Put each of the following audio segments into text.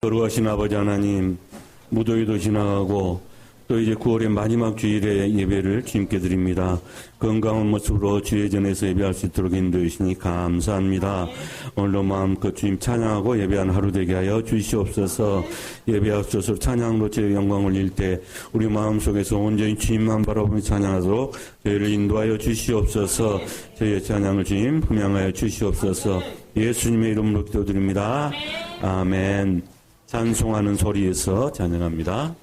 거룩하신 아버지 하나님, 무더위도 지나가고 또 이제 9월의 마지막 주일에 예배를 주님께 드립니다. 건강한 모습으로 주의 전에서 예배할 수 있도록 인도해 주시니 감사합니다. 오늘도 마음껏 주님 찬양하고 예배한 하루 되게 하여 주시옵소서. 예배하옵소서. 찬양으로 주의 영광을 올릴 때 우리 마음속에서 온전히 주님만 바라보며 찬양하도록 저희를 인도하여 주시옵소서. 저희의 찬양을 주님 흠양하여 주시옵소서. 예수님의 이름으로 기도드립니다. 아멘. 찬송하는 소리에서 찬양합니다.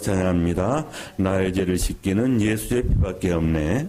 찬양합니다. 나의 죄를 씻기는 예수의 피밖에 없네.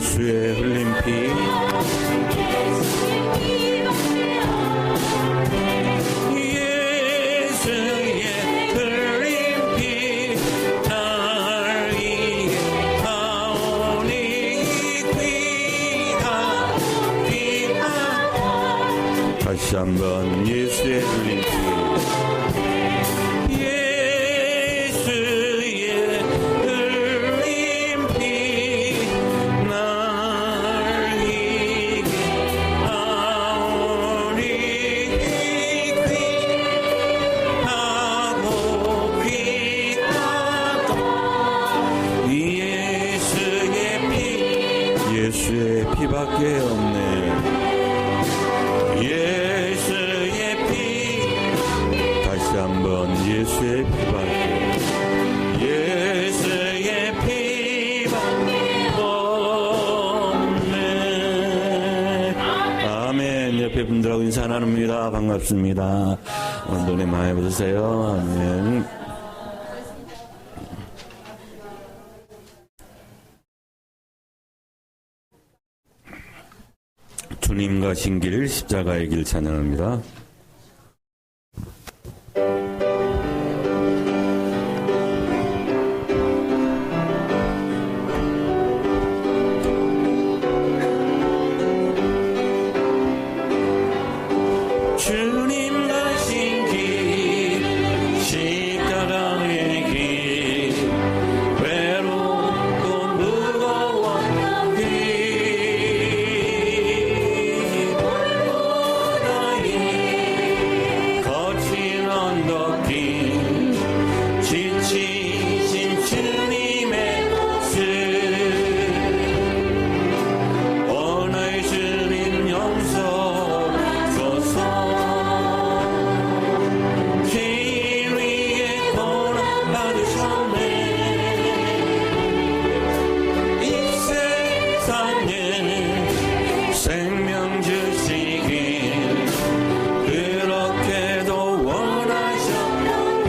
예수의 흘린 피 다시 한번 예수의 흘린 피 예수의 흘린 피 날 이게 아오니 귀하고 귀하다 예수의 피밖에 없네. 한번 예수의 피밖에 예수의 피밖에 없네. 아멘. 옆에 분들하고 인사 나눕니다. 반갑습니다. 오늘도 내 많이 받으세요. 아멘. 주님 가신 길 십자가의 길 찬양합니다. 주님 가신 길 십자가의 길 외롭고 무거운 길 골고다의 거친 언덕길 지치신 주님의 모습 오늘 주님 용서소서. 생명 주시길 그렇게도 원하셨기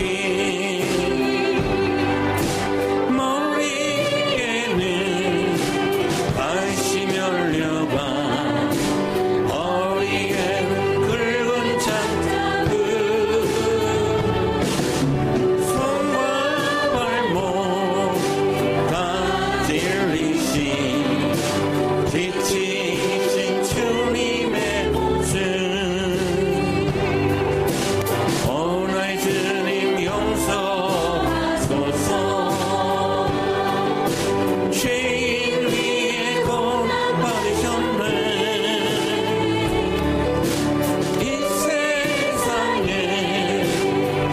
머리에는 반시 열려가 허리에는 굵은 장구 손과 발목 다 찔리신 지치신 주님의 모습 오늘 주님 용서소서. 죄인 위에 고난받으셨네. 이 세상에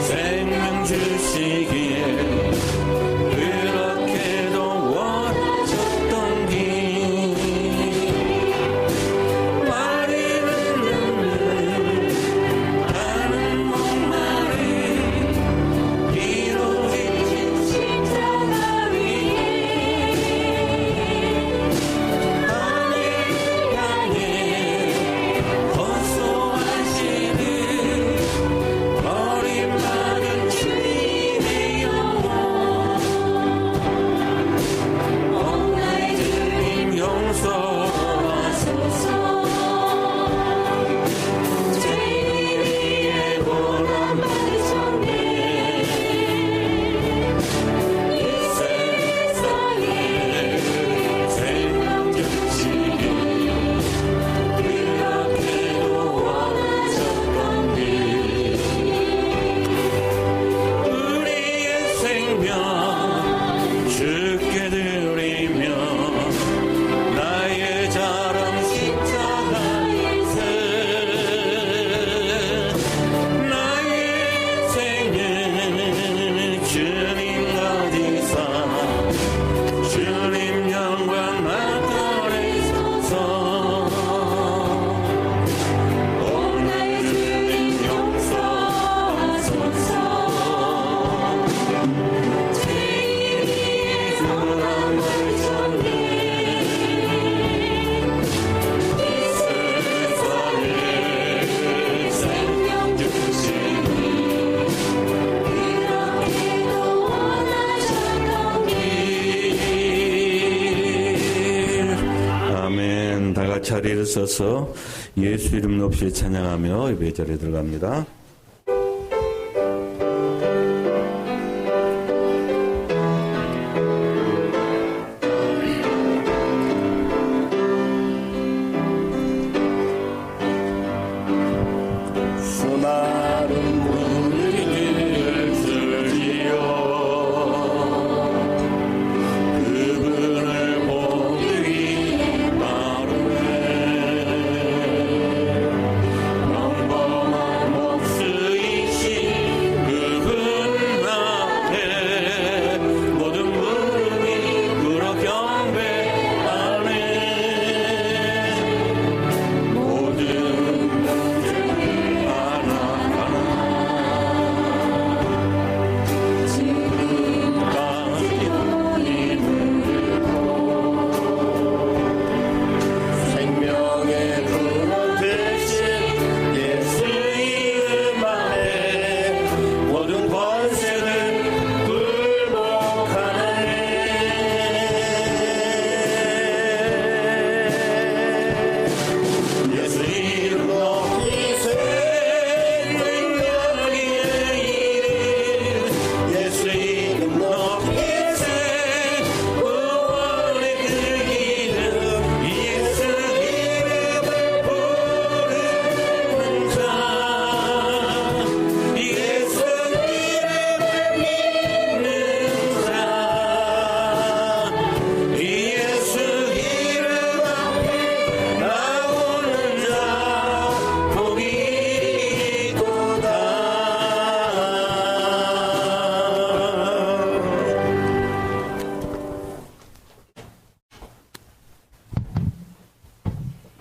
생명 주시길 그렇게도 원하셨던 길 버림받은 주님의 영혼 자리를 서서 예수 이름 높이 찬양하며 예배 자리에 들어갑니다.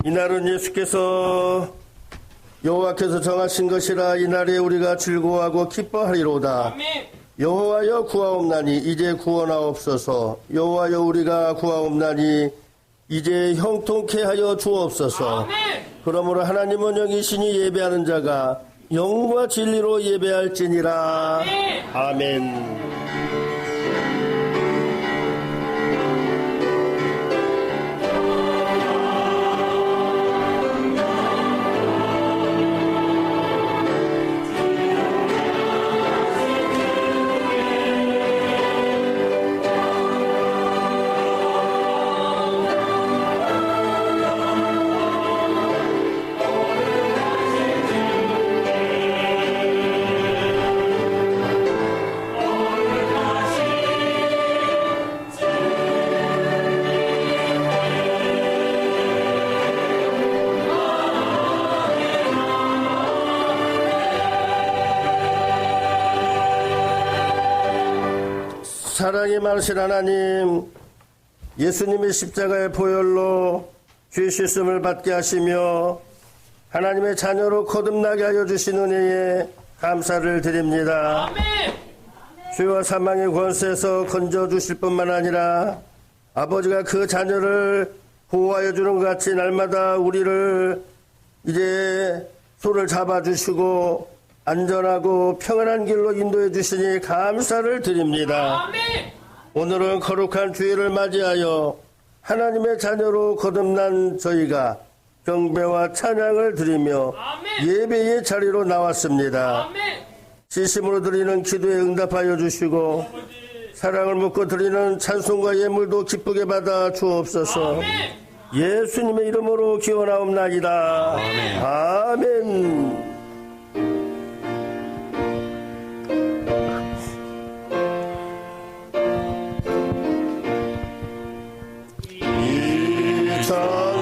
이날은 예수께서 여호와께서 정하신 것이라 이날에 우리가 즐거워하고 기뻐하리로다. 아멘. 여호와여 구하옵나니 이제 구원하옵소서. 여호와여 우리가 구하옵나니 이제 형통케 하여 주옵소서. 아멘. 그러므로 하나님은 영이시니 예배하는 자가 영과 진리로 예배할지니라. 아멘. 사랑이 많으신 하나님, 예수님의 십자가의 보혈로 죄 씻음을 받게 하시며 하나님의 자녀로 거듭나게 하여 주신 은혜에 감사를 드립니다. 아멘. 죄와 사망의 권세에서 건져주실 뿐만 아니라 아버지가 그 자녀를 보호하여 주는 것 같이 날마다 우리를 이제 손을 잡아주시고 안전하고 평안한 길로 인도해 주시니 감사를 드립니다. 아멘. 오늘은 거룩한 주일을 맞이하여 하나님의 자녀로 거듭난 저희가 경배와 찬양을 드리며 아멘. 예배의 자리로 나왔습니다. 아멘. 진심으로 드리는 기도에 응답하여 주시고 사랑을 묻고 드리는 찬송과 예물도 기쁘게 받아 주옵소서. 아멘. 예수님의 이름으로 기원하옵나이다. 아멘. 서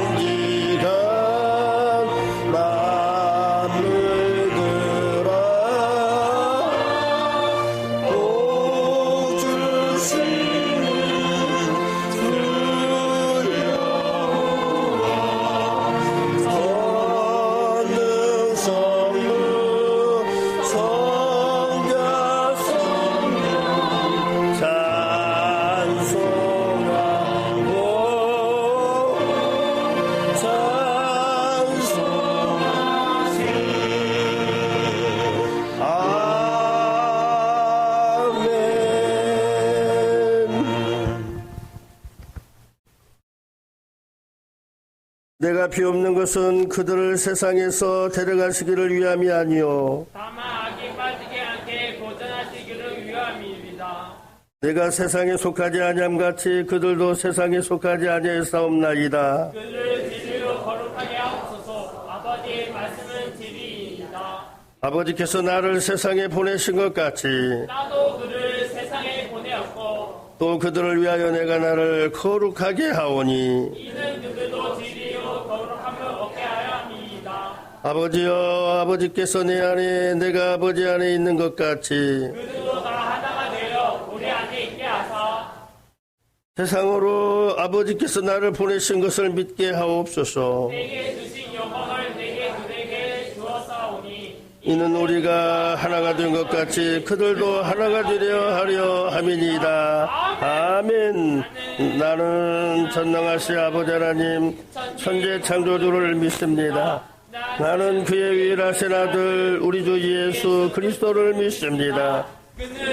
내가 비옵는 것은 그들을 세상에서 데려가시기를 위함이 아니요 다만 악에 빠지게 않게 보전하시기를 위함입니다. 내가 세상에 속하지 아니함같이 그들도 세상에 속하지 아니하사옵나이다. 그들을 진리로 거룩하게 하옵소서. 아버지의 말씀은 진리입니다. 아버지께서 나를 세상에 보내신 것 같이 나도 그를 세상에 보내었고 또 그들을 위하여 내가 나를 거룩하게 하오니 이는 그들도 진리로 거룩함을 얻게 하려 함이니이다. 아버지여 아버지께서 내 안에 내가 아버지 안에 있는 것 같이 그들도 다 하나가 되어 우리 안에 있게 하사 세상으로 아버지께서 나를 보내신 것을 믿게 하옵소서. 내게 주신 영광을 내게 그들에게 주었사오니 이는 우리가 하나가 된 것 같이 그들도 하나가 되려 하려 함이니이다. 아멘. 나는 전능하신 아버지 하나님 천재 창조주를 믿습니다. 나는 그의 유일하신 아들 우리 주 예수 그리스도를 믿습니다.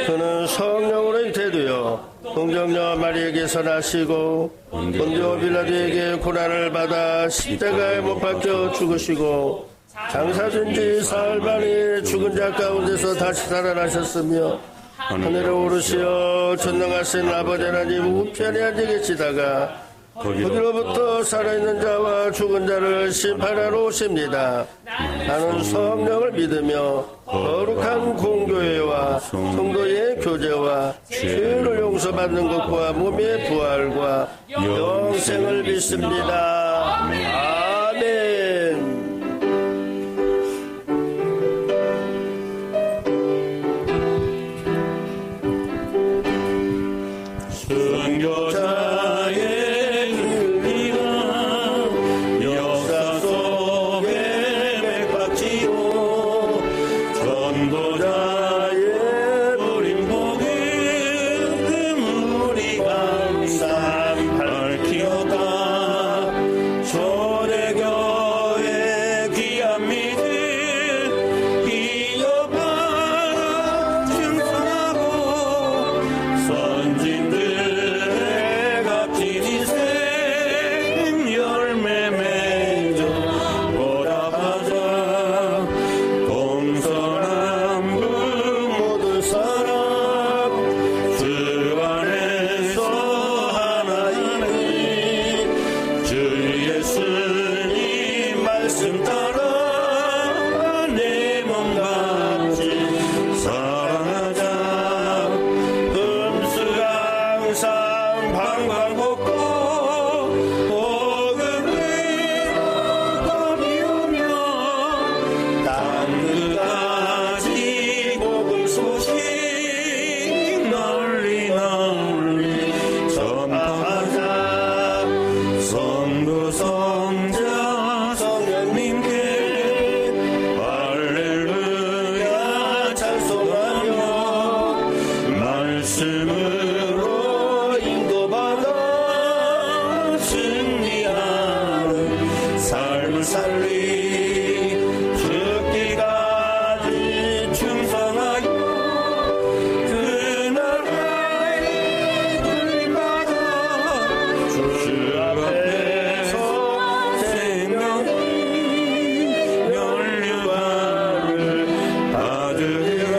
그는 성령으로 잉태되어 동정녀 마리에게서 나시고 본디오 빌라도에게 고난을 받아 십자가에 못 박혀 죽으시고 장사된 지 사흘 만에 죽은 자 가운데서 다시 살아나셨으며 하늘에 오르시어 전능하신 아버지 하나님 우편에 앉아 계시다가 거기로부터 살아있는 자와 죽은 자를 심판하러 오십니다. 나는 성령을 믿으며 거룩한 공교회와 성도의 교제와 죄를 용서받는 것과 몸의 부활과 영생을 믿습니다. 아멘. 선교사의 의미가 역사 속에 맥박지고 전도자의 어린 복음 우리 감상 밝히었다. 초대교회 귀한 믿음 이어받아 증언하고 선진들의 값진 인생 열매 맺어 보답하자. 동서남북 모든 사람 주 안에서 하나이니 주 예수님 말씀 따라 내 몸같이 사랑하자. 금수 항상 방광복고 복음을 거리우며 땅끝까지 복음 소식 널리 전파하자. 성도 성자 성령님께 할렐루야 찬송하며 말씀으로 인도받아 승리하는 삶을 살리 죽기까지 충성하여 그 나라에 불림받아 주 앞에서 생명의 면류관을 받으리라.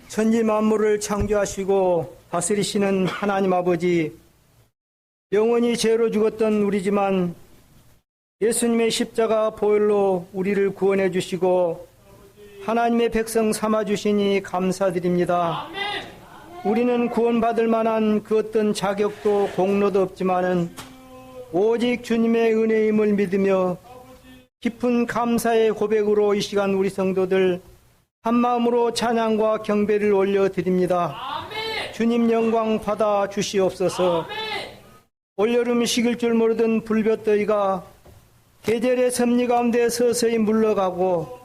천지 만물을 창조하시고 다스리시는 하나님 아버지, 영원히 죄로 죽었던 우리지만 예수님의 십자가 보혈로 우리를 구원해 주시고 하나님의 백성 삼아 주시니 감사드립니다. 우리는 구원받을 만한 그 어떤 자격도 공로도 없지만은 오직 주님의 은혜임을 믿으며 깊은 감사의 고백으로 이 시간 우리 성도들 한마음으로 찬양과 경배를 올려드립니다. 주님 영광 받아 주시옵소서. 올여름 식을 줄 모르던 불볕더위가 계절의 섭리 가운데 서서히 물러가고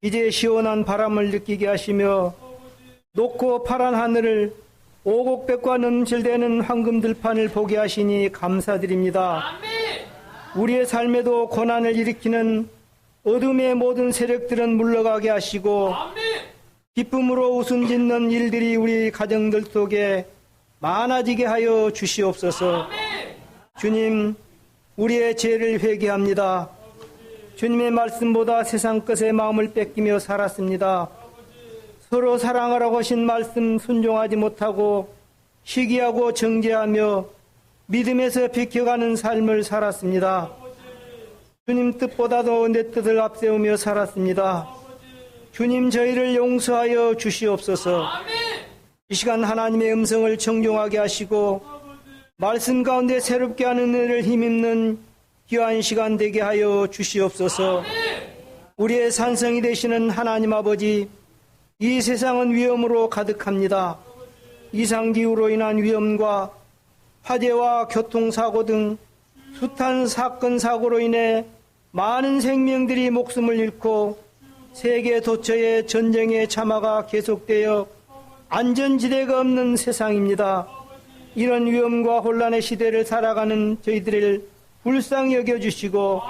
이제 시원한 바람을 느끼게 하시며 높고 파란 하늘을 오곡백과 넘실대는 황금들판을 보게 하시니 감사드립니다. 우리의 삶에도 고난을 일으키는 어둠의 모든 세력들은 물러가게 하시고 기쁨으로 웃음 짓는 일들이 우리 가정들 속에 많아지게 하여 주시옵소서. 주님, 우리의 죄를 회개합니다. 주님의 말씀보다 세상 것에 마음을 뺏기며 살았습니다. 서로 사랑하라고 하신 말씀 순종하지 못하고 시기하고 정죄하며 믿음에서 비켜가는 삶을 살았습니다. 주님 뜻보다도 내 뜻을 앞세우며 살았습니다. 주님, 저희를 용서하여 주시옵소서. 이 시간 하나님의 음성을 청종하게 하시고 말씀 가운데 새롭게 하는 은혜를 힘입는 귀한 시간 되게 하여 주시옵소서. 우리의 산성이 되시는 하나님 아버지, 이 세상은 위험으로 가득합니다. 이상기후로 인한 위험과 화재와 교통사고 등 숱한 사건 사고로 인해 많은 생명들이 목숨을 잃고 세계 도처의 전쟁의 참화가 계속되어 안전지대가 없는 세상입니다. 이런 위험과 혼란의 시대를 살아가는 저희들을 불쌍히 여겨주시고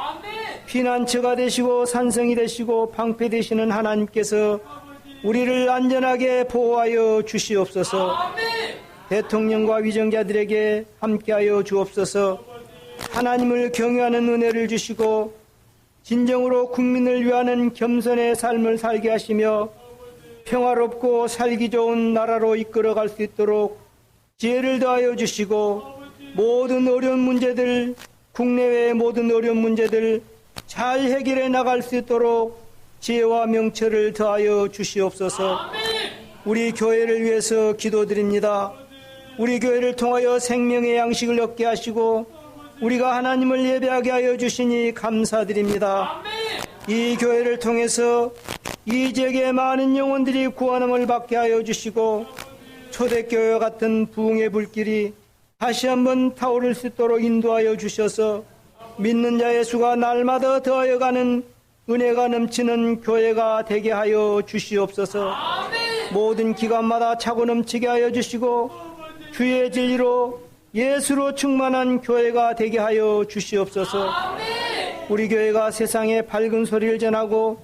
피난처가 되시고 산성이 되시고 방패 되시는 하나님께서 우리를 안전하게 보호하여 주시옵소서. 대통령과 위정자들에게 함께하여 주옵소서. 하나님을 경외하는 은혜를 주시고 진정으로 국민을 위하는 겸손의 삶을 살게 하시며 평화롭고 살기 좋은 나라로 이끌어갈 수 있도록 지혜를 더하여 주시고 모든 어려운 문제들, 국내외의 모든 어려운 문제들 잘 해결해 나갈 수 있도록 지혜와 명철을 더하여 주시옵소서. 우리 교회를 위해서 기도드립니다. 우리 교회를 통하여 생명의 양식을 얻게 하시고 우리가 하나님을 예배하게 하여 주시니 감사드립니다. 이 교회를 통해서 이 지역의 많은 영혼들이 구원함을 받게 하여 주시고 초대교회와 같은 부흥의 불길이 다시 한번 타오를 수 있도록 인도하여 주셔서 믿는 자의 수가 날마다 더하여가는 은혜가 넘치는 교회가 되게 하여 주시옵소서. 모든 기관마다 차고 넘치게 하여 주시고 주의 진리로 예수로 충만한 교회가 되게 하여 주시옵소서. 우리 교회가 세상에 밝은 소리를 전하고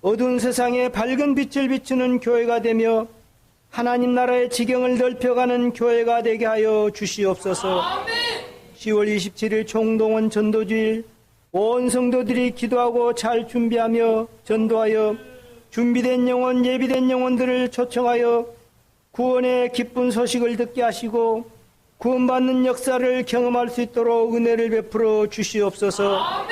어두운 세상에 밝은 빛을 비추는 교회가 되며 하나님 나라의 지경을 넓혀가는 교회가 되게 하여 주시옵소서. 10월 27일 총동원 전도주일 온 성도들이 기도하고 잘 준비하며 전도하여 준비된 영혼, 예비된 영혼들을 초청하여 구원의 기쁜 소식을 듣게 하시고 구원받는 역사를 경험할 수 있도록 은혜를 베풀어 주시옵소서.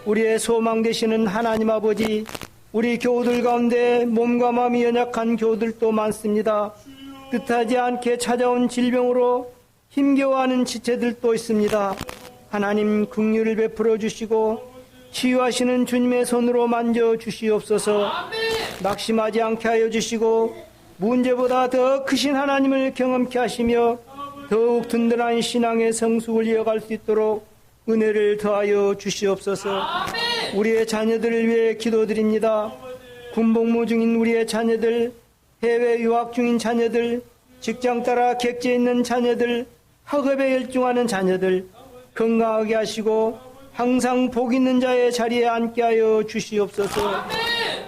우리의 소망 되시는 하나님 아버지, 우리 교우들 가운데 몸과 마음이 연약한 교우들도 많습니다. 뜻하지 않게 찾아온 질병으로 힘겨워하는 지체들도 있습니다. 하나님 긍휼을 베풀어 주시고 치유하시는 주님의 손으로 만져 주시옵소서. 낙심하지 않게 하여 주시고 문제보다 더 크신 하나님을 경험케 하시며 더욱 든든한 신앙의 성숙을 이어갈 수 있도록 은혜를 더하여 주시옵소서. 우리의 자녀들을 위해 기도드립니다. 군복무 중인 우리의 자녀들, 해외 유학 중인 자녀들, 직장 따라 객지에 있는 자녀들, 학업에 열중하는 자녀들 건강하게 하시고 항상 복 있는 자의 자리에 앉게 하여 주시옵소서.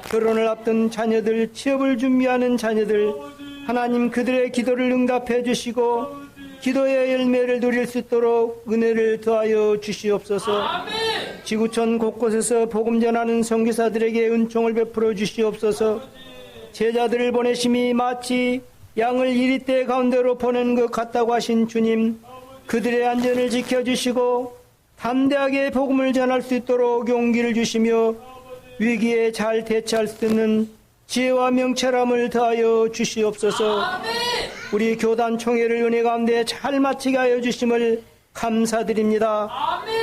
결혼을 앞둔 자녀들, 취업을 준비하는 자녀들, 하나님 그들의 기도를 응답해 주시고 기도의 열매를 누릴 수 있도록 은혜를 더하여 주시옵소서. 지구촌 곳곳에서 복음 전하는 선교사들에게 은총을 베풀어 주시옵소서. 제자들을 보내심이 마치 양을 이리떼 가운데로 보낸 것 같다고 하신 주님, 그들의 안전을 지켜주시고 담대하게 복음을 전할 수 있도록 용기를 주시며 위기에 잘 대처할 수 있는 지혜와 명철함을 더하여 주시옵소서. 우리 교단 총회를 은혜 가운데 잘 마치게 하여 주심을 감사드립니다.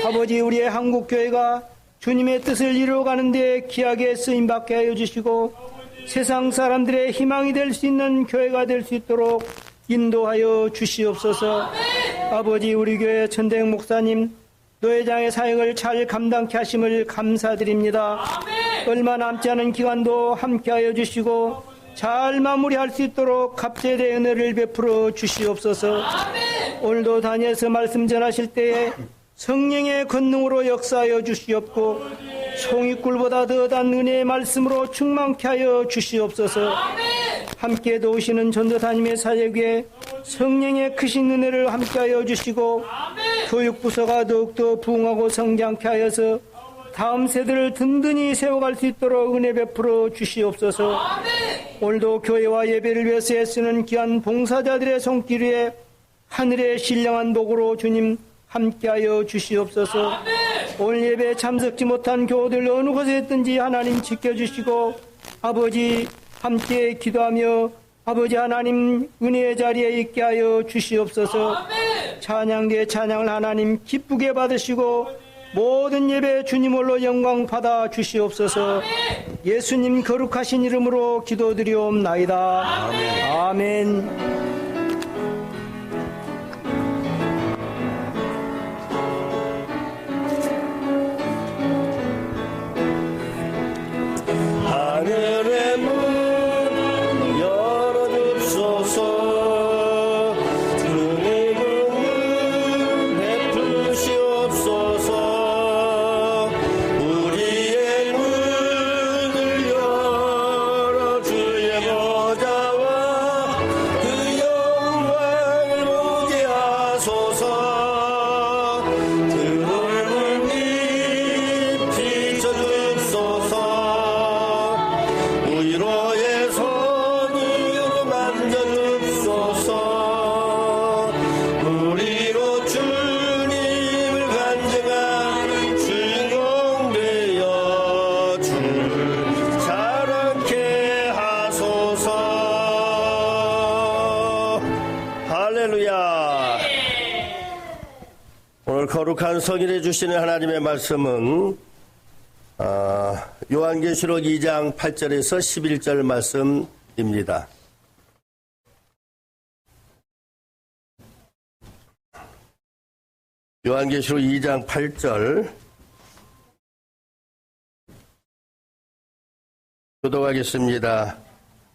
아버지, 우리의 한국교회가 주님의 뜻을 이루어가는 데 귀하게 쓰임받게 하여 주시고 세상 사람들의 희망이 될 수 있는 교회가 될 수 있도록 인도하여 주시옵소서. 아버지, 우리 교회 천대영 목사님 노회장의 사역을 잘 감당케 하심을 감사드립니다. 얼마 남지 않은 기간도 함께하여 주시고 잘 마무리할 수 있도록 갑절의 은혜를 베풀어 주시옵소서. 오늘도 다니엘서 말씀 전하실 때에 성령의 권능으로 역사하여 주시옵고 송이꿀보다 더한 은혜의 말씀으로 충만케 하여 주시옵소서. 함께 도우시는 전도사님의 사역에 성령의 크신 은혜를 함께하여 주시고 교육부서가 더욱더 부흥하고 성장케 하여서 다음 세대를 든든히 세워갈 수 있도록 은혜 베풀어 주시옵소서. 오늘도 교회와 예배를 위해서 애쓰는 귀한 봉사자들의 손길 위에 하늘의 신령한 복으로 주님 함께하여 주시옵소서. 오늘 예배에 참석지 못한 교우들 어느 곳에 있든지 하나님 지켜주시고 아버지 함께 기도하며 아버지 하나님 은혜의 자리에 있게 하여 주시옵소서. 찬양대 찬양을 하나님 기쁘게 받으시고 모든 예배 주님 홀로 영광 받아 주시옵소서. 예수님 거룩하신 이름으로 기도드리옵나이다. 아멘. 하늘의 문 열어주소서. 주님은 문 베푸시옵소서. 우리의 문을 열어 주의 보좌와 그 영광을 보게 하소서. 들어올 빛 비춰주소서. 위로의 손으로 만져주소서. 우리로 주님을 간증한 주인공 되어 주를 자랑케 하소서. 할렐루야. 오늘 거룩한 성일해 주시는 하나님의 말씀은 요한계시록 2장 8절에서 11절 말씀입니다. 요한계시록 2장 8절 교독하겠습니다.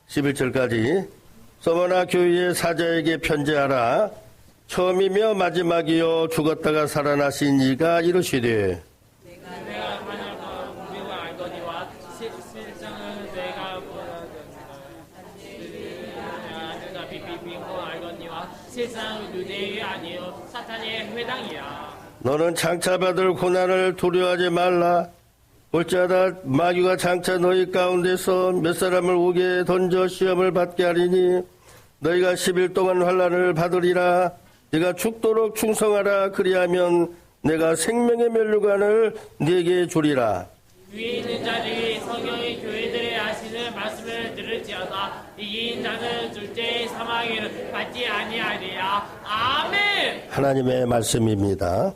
11절까지. 서머나 교회의 사자에게 편지하라. 처음이며 마지막이요 죽었다가 살아나신 이가 이르시되 내가 하나님과 우리가 알거니와 실상은 내가 하늘과 비비고 알거니와 세상은 유대의 아니요 사탄의 회당이야. 너는 장차 받을 고난을 두려워하지 말라. 볼지어다 마귀가 장차 너희 가운데서 몇 사람을 옥에 던져 시험을 받게 하리니 너희가 10일 동안 환난을 받으리라. 네가 죽도록 충성하라. 그리하면 내가 생명의 면류관을 네게 주리라. 위에 있는 자들이 성경의 교회들의 하시는 말씀을 들을지어다. 이긴 자는 둘째의 사망을 받지 아니하리라. 아멘. 하나님의 말씀입니다.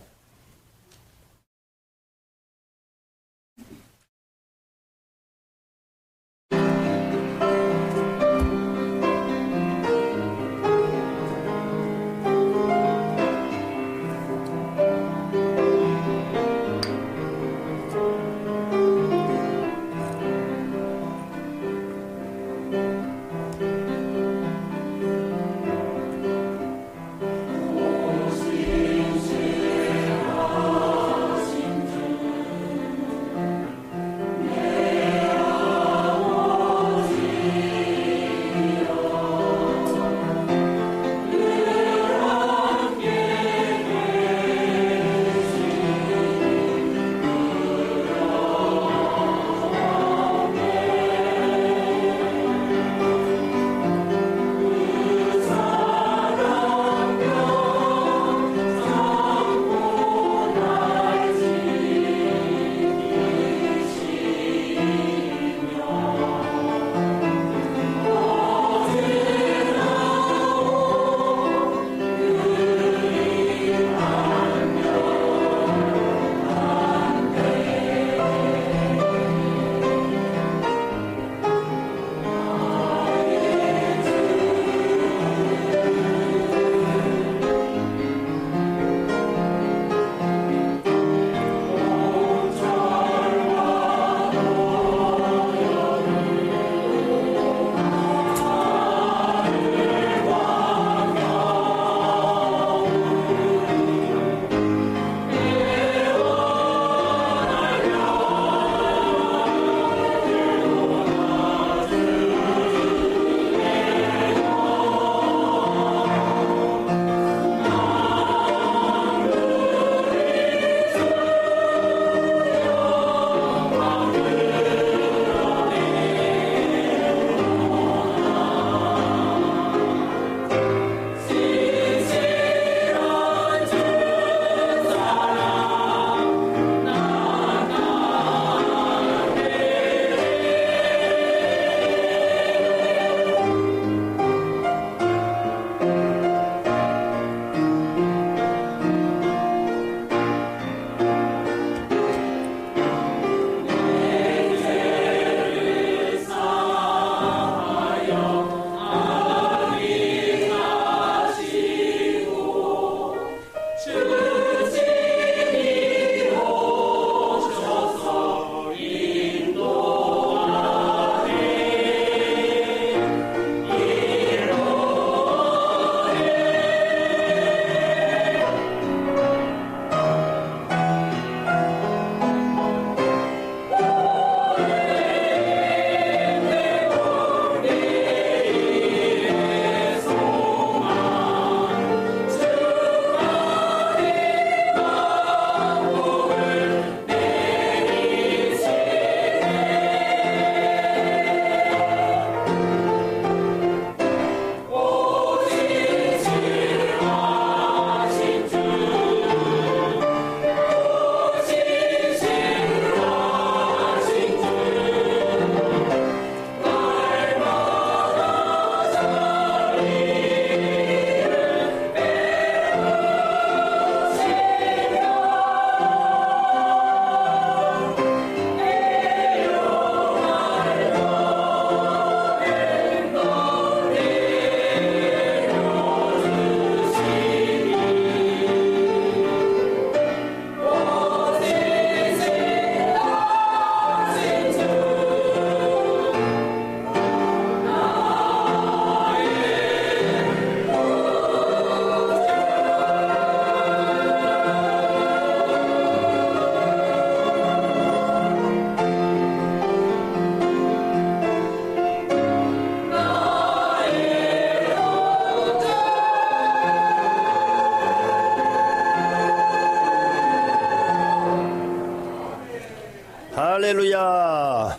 할렐루야.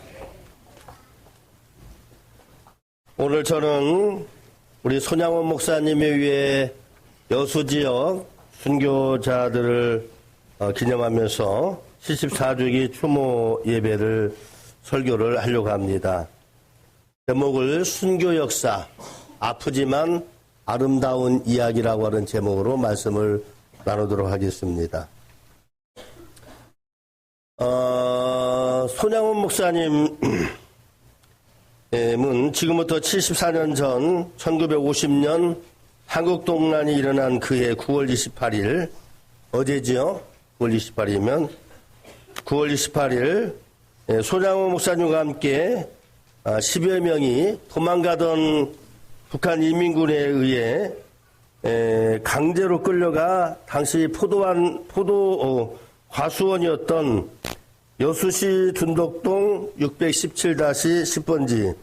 오늘 저는 우리 손양원 목사님에 의해 여수지역 순교자들을 기념하면서 74주기 추모 예배를 설교를 하려고 합니다. 제목을 순교 역사, 아프지만 아름다운 이야기라고 하는 제목으로 말씀을 나누도록 하겠습니다. 손양원 목사님은 지금부터 74년 전 1950년 한국동란이 일어난 그해 9월 28일, 어제지요? 9월 28일이면 9월 28일 손양원 목사님과 함께 10여 명이 도망가던 북한 인민군에 의해 강제로 끌려가 당시 과수원이었던 여수시 둔덕동 617-10번지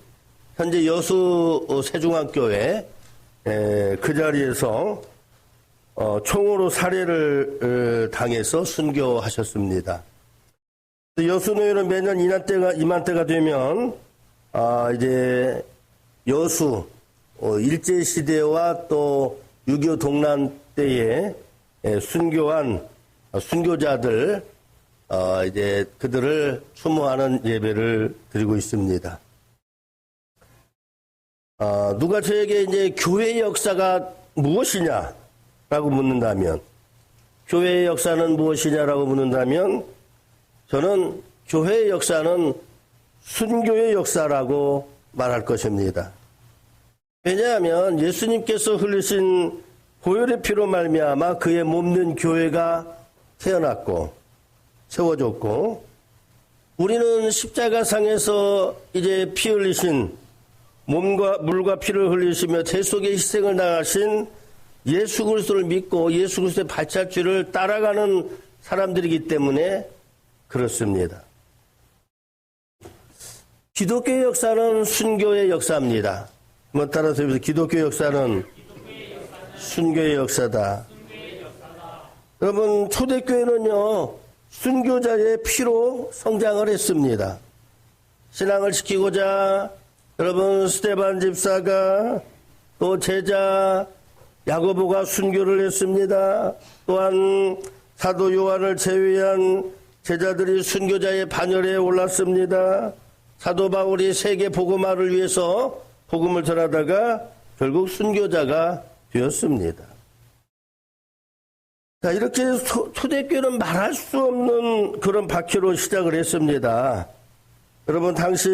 현재 여수 세중학교에 그 자리에서 총으로 살해를 당해서 순교하셨습니다. 여수노예는 매년 이맘때가 되면 이제 여수 일제시대와 또 6.25 동란 때에 순교한 순교자들 이제 그들을 추모하는 예배를 드리고 있습니다. 누가 저에게 이제 교회의 역사가 무엇이냐라고 묻는다면, 교회의 역사는 무엇이냐라고 묻는다면, 저는 교회의 역사는 순교의 역사라고 말할 것입니다. 왜냐하면 예수님께서 흘리신 보혈의 피로 말미암아 그의 몸된 교회가 태어났고 세워졌고, 우리는 십자가상에서 이제 피 흘리신 물과 피를 흘리시며 대속의 희생을 당하신 예수 그리스도를 믿고 예수 그리스도의 발자취를 따라가는 사람들이기 때문에 그렇습니다. 기독교의 역사는 순교의 역사입니다. 따라서 기독교 역사는 순교의 역사다. 여러분, 초대교회는요, 순교자의 피로 성장을 했습니다. 신앙을 지키고자 여러분 스데반 집사가 또 제자 야고보가 순교를 했습니다. 또한 사도 요한을 제외한 제자들이 순교자의 반열에 올랐습니다. 사도 바울이 세계 복음화를 위해서 복음을 전하다가 결국 순교자가 되었습니다. 자, 이렇게 초대교회는 말할 수 없는 그런 박해로 시작을 했습니다. 여러분, 당시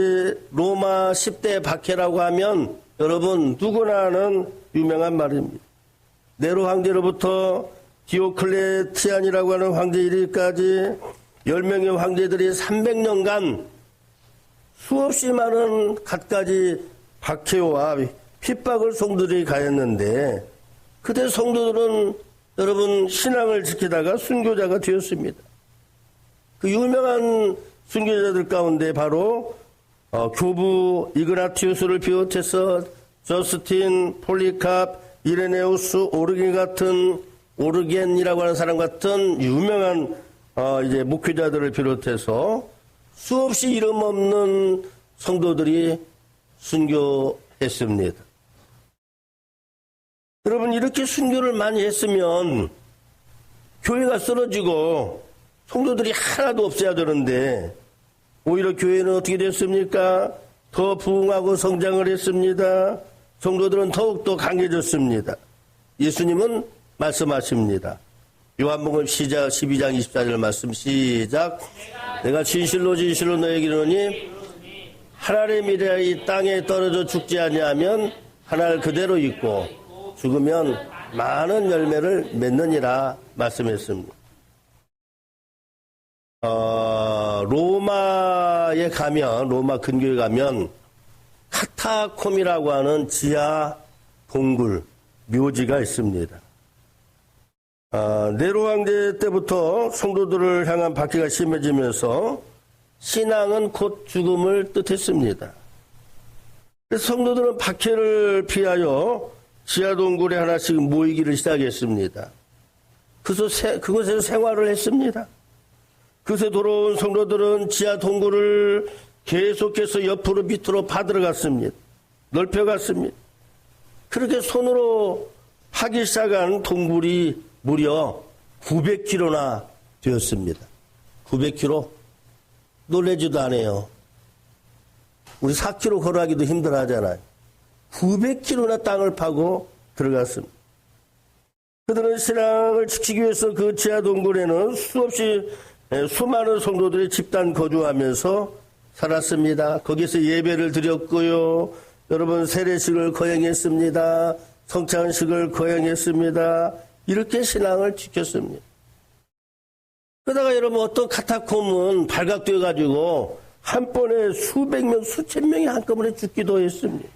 로마 10대 박해라고 하면 여러분 누구나 아는 유명한 말입니다. 네로 황제로부터 디오클레티안이라고 하는 황제 이르기까지 10명의 황제들이 300년간 수없이 많은 갖가지 박해와 핍박을 성도들이 가했는데, 그때 성도들은 여러분 신앙을 지키다가 순교자가 되었습니다. 그 유명한 순교자들 가운데 바로 교부 이그나티우스를 비롯해서 저스틴, 폴리캅, 이레네우스, 오르겐이라고 하는 사람 같은 유명한 이제 목회자들을 비롯해서 수없이 이름 없는 성도들이 순교했습니다. 여러분, 이렇게 순교를 많이 했으면 교회가 쓰러지고 성도들이 하나도 없어야 되는데 오히려 교회는 어떻게 됐습니까? 더 부흥하고 성장을 했습니다. 성도들은 더욱더 강해졌습니다. 예수님은 말씀하십니다. 요한복음 12장 24절 말씀 시작. 내가 진실로 너에게 이르노니 하나님의 미래가 땅에 떨어져 죽지 아니하면 하늘 그대로 있고 죽으면 많은 열매를 맺느니라 말씀했습니다. 로마에 가면, 로마 근교에 가면 카타콤이라고 하는 지하 동굴 묘지가 있습니다. 네로 황제 때부터 성도들을 향한 박해가 심해지면서 신앙은 곧 죽음을 뜻했습니다. 그래서 성도들은 박해를 피하여 지하 동굴에 하나씩 모이기를 시작했습니다. 그것에서 생활을 했습니다. 그새 돌아온 성도들은 지하 동굴을 계속해서 옆으로 밑으로 파들어갔습니다. 넓혀갔습니다. 그렇게 손으로 파기 시작한 동굴이 무려 900km나 되었습니다. 900km? 놀라지도 않아요. 우리 4km 걸어가기도 힘들어 하잖아요. 900km나 땅을 파고 들어갔습니다. 그들은 신앙을 지키기 위해서 그 지하 동굴에는 수많은 성도들이 집단 거주하면서 살았습니다. 거기서 예배를 드렸고요. 여러분 세례식을 거행했습니다. 성찬식을 거행했습니다. 이렇게 신앙을 지켰습니다. 그러다가 여러분 어떤 카타콤은 발각되어 가지고 한 번에 수백 명, 수천 명이 한꺼번에 죽기도 했습니다.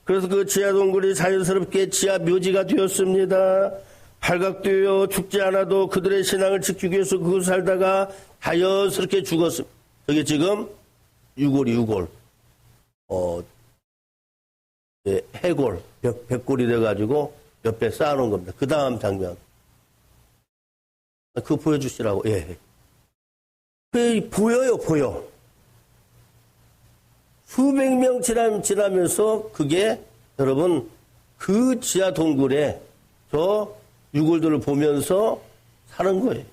그래서 그 지하 동굴이 자연스럽게 지하 묘지가 되었습니다. 발각되어 죽지 않아도 그들의 신앙을 지키기 위해서 그곳 살다가 자연스럽게 죽었습니다. 여기 지금 유골. 해골, 백골이 돼가지고 옆에 쌓아놓은 겁니다. 그 다음 장면. 그거 보여주시라고, 예. 보여. 수백 명 지나면서 그게 여러분 그 지하 동굴에 저 유골들을 보면서 사는 거예요.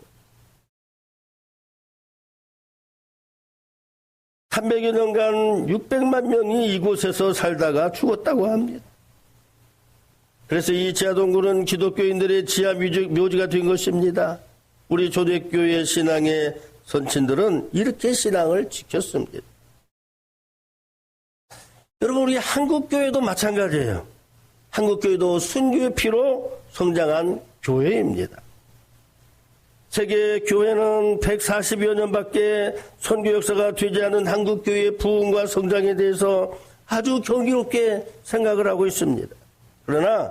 300여 년간 600만 명이 이곳에서 살다가 죽었다고 합니다. 그래서 이 지하 동굴은 기독교인들의 지하 묘지가 된 것입니다. 우리 초대교회 신앙의 선친들은 이렇게 신앙을 지켰습니다. 여러분 우리 한국교회도 마찬가지예요. 한국교회도 순교의 피로 성장한 교회입니다. 세계 교회는 140여 년밖에 선교 역사가 되지 않은 한국교회의 부흥과 성장에 대해서 아주 경이롭게 생각을 하고 있습니다. 그러나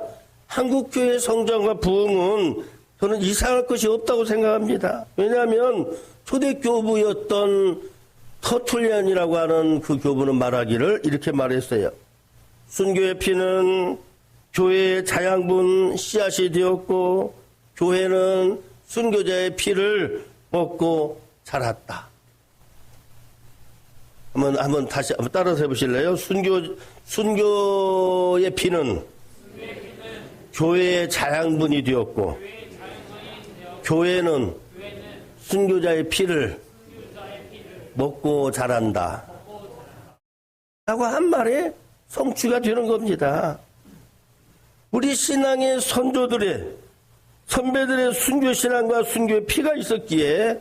한국교회의 성장과 부흥은 저는 이상할 것이 없다고 생각합니다. 왜냐하면 초대교부였던 터툴리안이라고 하는 그 교부는 말하기를 이렇게 말했어요. 순교의 피는 교회의 자양분 씨앗이 되었고 교회는 순교자의 피를 먹고 자랐다. 한번 다시 따라서 해보실래요? 순교의 피는 교회의 자양분이 되었고 교회는 순교자의 피를 먹고 자란다. 라고 한 말에 성취가 되는 겁니다. 우리 신앙의 선배들의 순교신앙과 순교의 피가 있었기에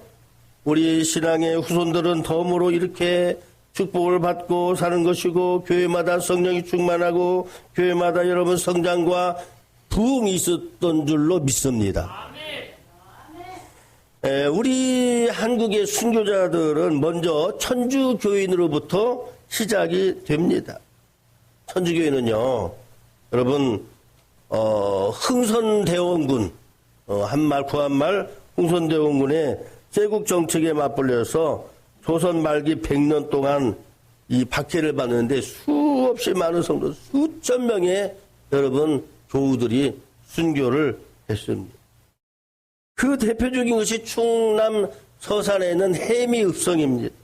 우리 신앙의 후손들은 덤으로 이렇게 축복을 받고 사는 것이고 교회마다 성령이 충만하고 교회마다 여러분 성장과 부흥이 있었던 줄로 믿습니다. 우리 한국의 순교자들은 먼저 천주교인으로부터 시작이 됩니다. 천주교인은요, 여러분 흥선대원군, 한말 구한말 흥선대원군의 제국 정책에 맞불려서 조선 말기 100년 동안 이 박해를 받는데 수없이 많은 성도, 수천 명의 여러분 교우들이 순교를 했습니다. 그 대표적인 것이 충남 서산에 있는 해미읍성입니다.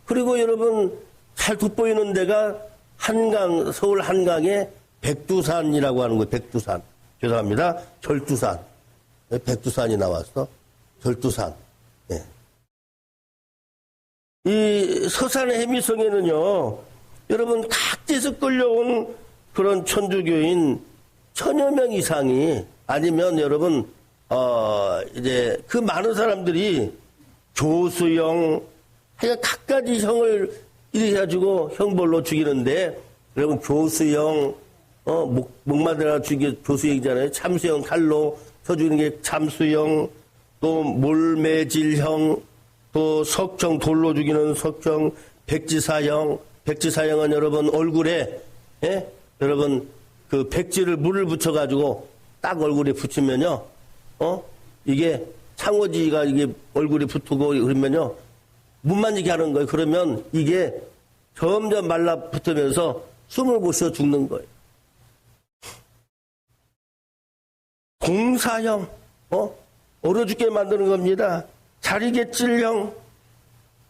그리고 여러분 잘 돋보이는 데가 서울 한강에 백두산이라고 하는 거예요. 백두산. 죄송합니다. 절두산. 백두산이 나왔어. 절두산. 네. 이 서산의 해미성에는요, 여러분 각지에서 끌려온 그런 천주교인 1000여 명 이상이 아니면 여러분 이제 그 많은 사람들이 교수형 하여간 각가지 형을 이렇게 해가지고 형벌로 죽이는데 여러분 교수형 목마대라 죽이 교수형이잖아요. 참수형 칼로 쳐 죽이는 게 참수형, 또 몰매질형, 또 석형 돌로 죽이는 석형, 백지사형은 여러분 얼굴에 여러분 그 백지를 물을 붙여가지고 딱 얼굴에 붙이면요, 이게 창호지가 이게 얼굴에 붙고 그러면요, 못 만지게 하는 거예요. 그러면 이게 점점 말라붙으면서 숨을 못 쉬어 죽는 거예요. 공사형, 얼어 죽게 만드는 겁니다. 자리개찔형.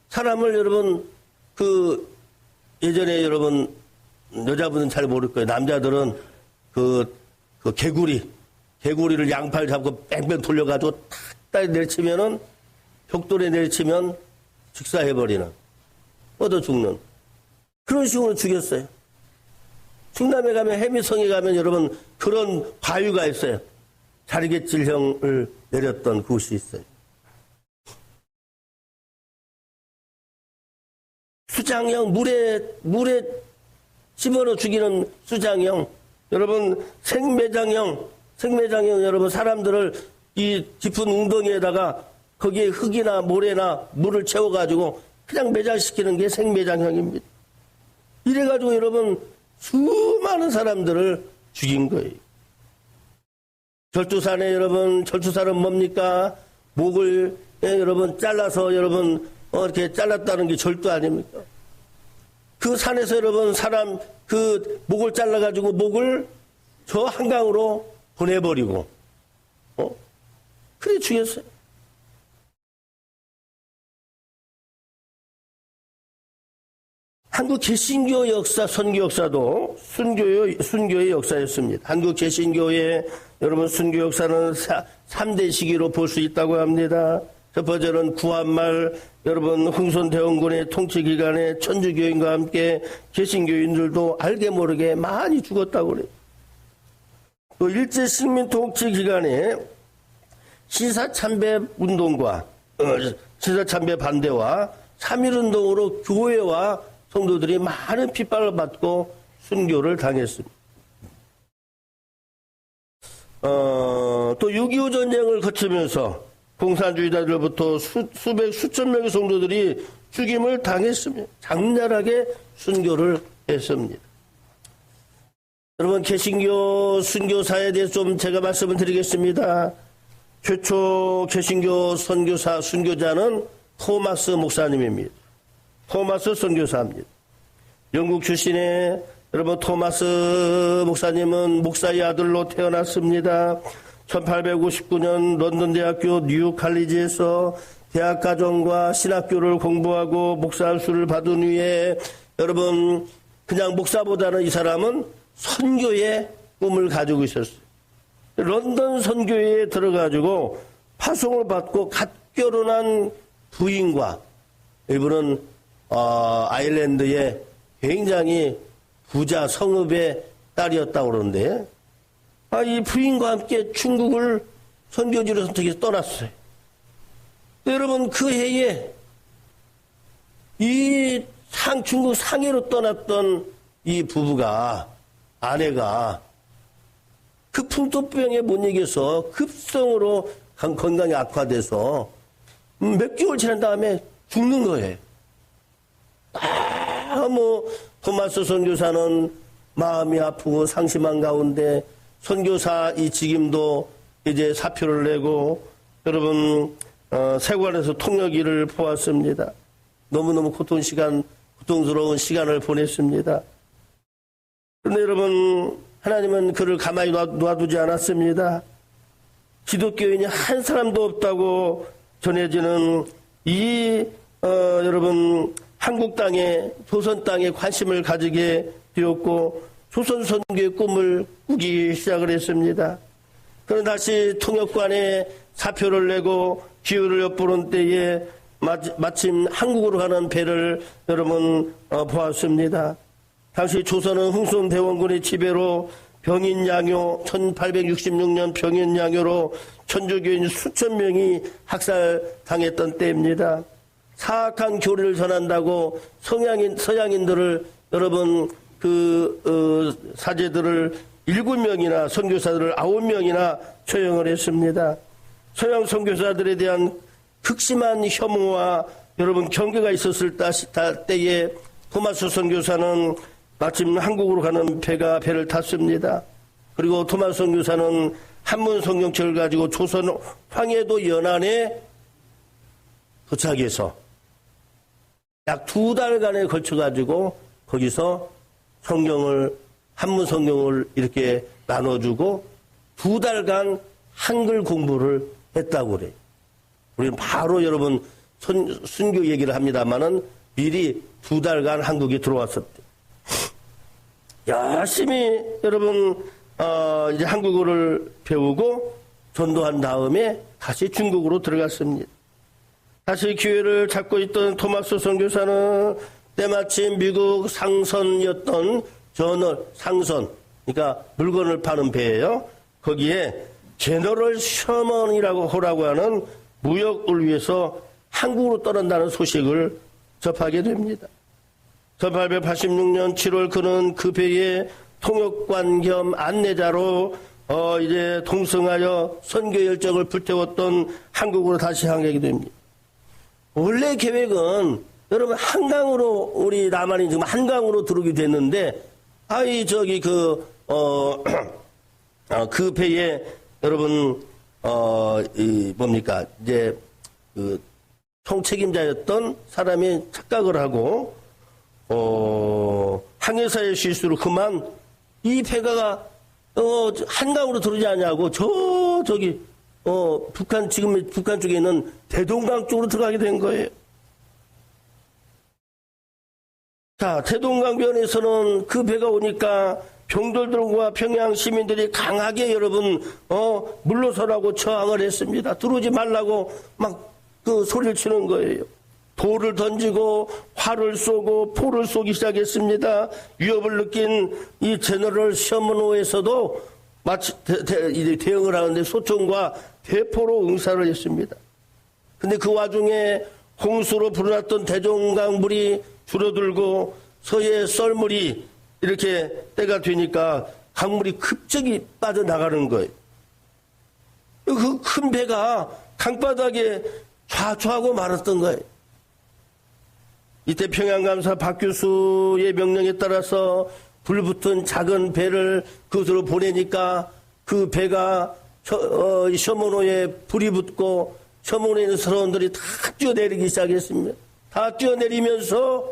사람을 여러분, 예전에 여러분, 여자분은 잘 모를 거예요. 남자들은 개구리를 양팔 잡고 뺑뺑 돌려가지고 탁 내리치면은, 벽돌에 내리치면 직사해버리는, 뻗어 죽는. 그런 식으로 죽였어요. 충남에 가면, 해미성에 가면 여러분, 그런 바위가 있어요. 자리개찔형을 내렸던 곳이 있어요. 수장형, 물에 집어넣어 죽이는 수장형. 여러분, 생매장형 여러분, 사람들을 이 깊은 웅덩이에다가 거기에 흙이나 모래나 물을 채워가지고 그냥 매장시키는 게 생매장형입니다. 이래가지고 여러분, 수많은 사람들을 죽인 거예요. 절투산에 여러분, 절투산은 뭡니까? 목을 여러분 잘라서 여러분 이렇게 잘랐다는 게 절투 아닙니까? 그 산에서 여러분 사람 목을 잘라가지고 목을 저 한강으로 보내버리고 그래 죽였어요. 한국 개신교 역사, 선교 역사도 순교의 역사였습니다. 한국 개신교의 여러분 순교 역사는 3대 시기로 볼 수 있다고 합니다. 첫 번째는 구한말 여러분 흥선대원군의 통치 기간에 천주교인과 함께 개신교인들도 알게 모르게 많이 죽었다고 그래요. 또 일제 식민 통치 기간에 시사참배 운동과 시사참배 반대와 3.1운동으로 교회와 성도들이 많은 핍박을 받고 순교를 당했습니다. 또 6.25 전쟁을 거치면서 공산주의자들로부터 수천 명의 성도들이 죽임을 당했습니다. 장렬하게 순교를 했습니다. 여러분, 개신교 순교사에 대해서 좀 제가 말씀을 드리겠습니다. 최초 개신교 선교사, 순교자는 토마스 목사님입니다. 토마스 선교사입니다. 영국 출신의 여러분 토마스 목사님은 목사의 아들로 태어났습니다. 1859년 런던 대학교 뉴 칼리지에서 대학 과정과 신학교를 공부하고 목사수를 받은 후에 여러분 그냥 목사보다는 이 사람은 선교의 꿈을 가지고 있었어요. 런던 선교회에 들어가지고 파송을 받고 갓 결혼한 부인과 이분은 아일랜드의 굉장히 부자 성읍의 딸이었다고 그러는데 이 부인과 함께 중국을 선교지로 선택해서 떠났어요. 여러분 그 해에 이 중국 상해로 떠났던 이 부부가 아내가 풍토병에 못 이겨서 급성으로 건강이 악화돼서 몇 개월 지난 다음에 죽는 거예요. 토마스 선교사는 마음이 아프고 상심한 가운데 선교사 이 직임도 이제 사표를 내고 여러분 세관에서 통역일을 보았습니다. 너무너무 고통스러운 시간을 보냈습니다. 그런데 여러분 하나님은 그를 가만히 놔두지 않았습니다. 기독교인이 한 사람도 없다고 전해지는 여러분 한국 땅에 조선 땅에 관심을 가지게 되었고 조선 선교의 꿈을 꾸기 시작을 했습니다. 그는 다시 통역관에 사표를 내고 기회를 엿보는 때에 마침 한국으로 가는 배를 여러분 보았습니다. 당시 조선은 흥선대원군의 지배로 병인양요 1866년 병인양요로 천주교인 수천 명이 학살당했던 때입니다. 사악한 교리를 전한다고 서양인들을 여러분 사제들을 7명이나 선교사들을 9명이나 처형을 했습니다. 서양 선교사들에 대한 극심한 혐오와 여러분 경계가 있었을 때에 토마스 선교사는 마침 한국으로 가는 배를 탔습니다. 그리고 토마스 선교사는 한문 성경책을 가지고 조선 황해도 연안에 도착해서 약 2달간에 걸쳐가지고 거기서 한문 성경을 이렇게 나눠주고 2달간 한글 공부를 했다고 그래요. 우리는 바로 여러분 순교 얘기를 합니다만은 미리 2달간 한국에 들어왔었대요. 열심히 여러분 이제 한국어를 배우고 전도한 다음에 다시 중국으로 들어갔습니다. 다시 기회를 잡고 있던 토마스 선교사는 때마침 미국 상선이었던 저널 상선, 그러니까 물건을 파는 배예요. 거기에 제너럴 셔먼이라고 하는 무역을 위해서 한국으로 떠난다는 소식을 접하게 됩니다. 1886년 7월 그는 그 배의 통역관 겸 안내자로 이제 동승하여 선교 열정을 불태웠던 한국으로 다시 향하게 됩니다. 원래 계획은 여러분 한강으로 우리 남한이 지금 한강으로 들어오게 됐는데 그 배에 여러분 이제 그 총책임자였던 사람이 착각을 하고 항해사의 실수로 그만 이 배가 한강으로 들어오지 않냐고 북한 쪽에 있는 대동강 쪽으로 들어가게 된 거예요. 자, 대동강변에서는 그 배가 오니까 병들들과 평양 시민들이 강하게 여러분 물러서라고 저항을 했습니다. 들어오지 말라고 막 그 소리를 치는 거예요. 돌을 던지고 활을 쏘고 포를 쏘기 시작했습니다. 위협을 느낀 이 제너럴 셔먼호에서도 마치 대응을 하는데 소총과 대포로 응사를 했습니다. 근데 그 와중에 홍수로 불어났던 대종강 물이 줄어들고 서해 썰물이 이렇게 때가 되니까 강물이 급격히 빠져나가는 거예요. 그 큰 배가 강바닥에 좌초하고 말았던 거예요. 이때 평양감사 박 교수의 명령에 따라서 불붙은 작은 배를 그것으로 보내니까 그 배가 셔먼호에 불이 붙고 셔먼호에 있는 사람들이 다 뛰어내리기 시작했습니다. 다 뛰어내리면서